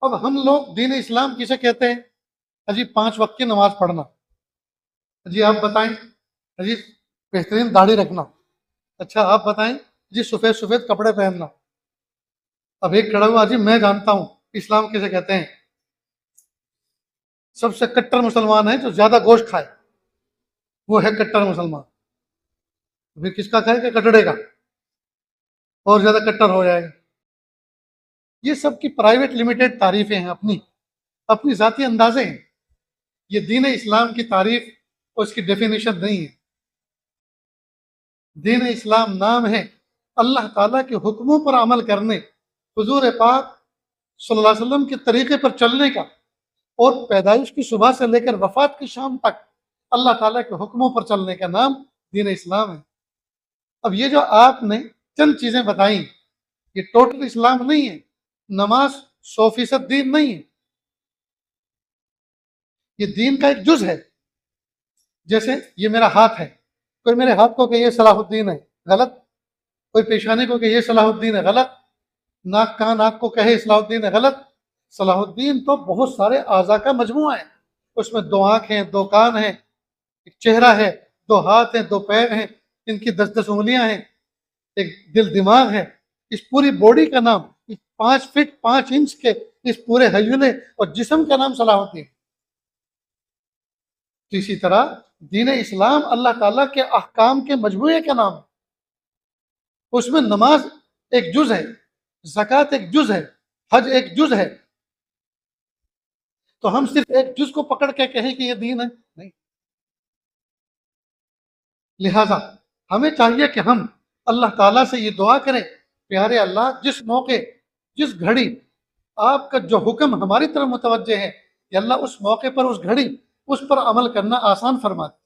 اب ہم لوگ دین اسلام کسے کہتے ہیں؟ جی 5 وقت کی نماز پڑھنا. جی آپ بتائیں. جی بہترین داڑھی رکھنا. اچھا آپ بتائیں. جی سفید سفید کپڑے پہننا. اب ایک کھڑا ہوا جی میں جانتا ہوں اسلام کسے کہتے ہیں. سب سے کٹر مسلمان ہے جو زیادہ گوشت کھائے، وہ ہے کٹر مسلمان. پھر کس کا کھائے کہ کٹڑے کا، اور زیادہ کٹر ہو جائے گا. یہ سب کی پرائیویٹ لمیٹڈ تعریفیں ہیں، اپنی ذاتی اندازے ہیں. یہ دین اسلام کی تعریف اور اس کی ڈیفینیشن نہیں ہے. دین اسلام نام ہے اللہ تعالیٰ کے حکموں پر عمل کرنے، حضور پاک صلی اللہ علیہ وسلم کے طریقے پر چلنے کا، اور پیدائش کی صبح سے لے کر وفات کی شام تک اللہ تعالیٰ کے حکموں پر چلنے کا نام دین اسلام ہے. اب یہ جو آپ نے چند چیزیں بتائیں یہ ٹوٹل اسلام نہیں ہے. نماز 100% دین نہیں ہے، یہ دین کا ایک جز ہے. جیسے یہ میرا ہاتھ ہے، کوئی میرے ہاتھ کو کہ یہ صلاح الدین ہے، غلط. کوئی پیشانی کو کہ یہ صلاح الدین ہے، غلط. ناک کان آنکھ کو کہے صلاح الدین ہے، غلط. صلاح الدین تو بہت سارے اعضاء کا مجموعہ ہے. اس میں 2 آنکھ ہیں، 2 کان ہیں، ایک چہرہ ہے، 2 ہاتھ ہیں، 2 پیر ہیں، ان کی 10 انگلیاں ہیں، ایک دل دماغ ہے. اس پوری باڈی کا نام 5 فٹ 5 انچ کے اس پورے ہیولے اور جسم کا نام صلاح الدین. تو اسی طرح دین اسلام اللہ تعالیٰ کے احکام کے مجموعے کا نام. اس میں نماز ایک جز ہے، زکوٰۃ ایک جز ہے، حج ایک جز ہے. تو ہم صرف ایک جز کو پکڑ کے کہیں کہ یہ دین ہے؟ نہیں. لہذا ہمیں چاہیے کہ ہم اللہ تعالیٰ سے یہ دعا کریں، پیارے اللہ جس موقع جس گھڑی آپ کا جو حکم ہماری طرف متوجہ ہے، یا اللہ اس موقع پر اس گھڑی اس پر عمل کرنا آسان فرما دے.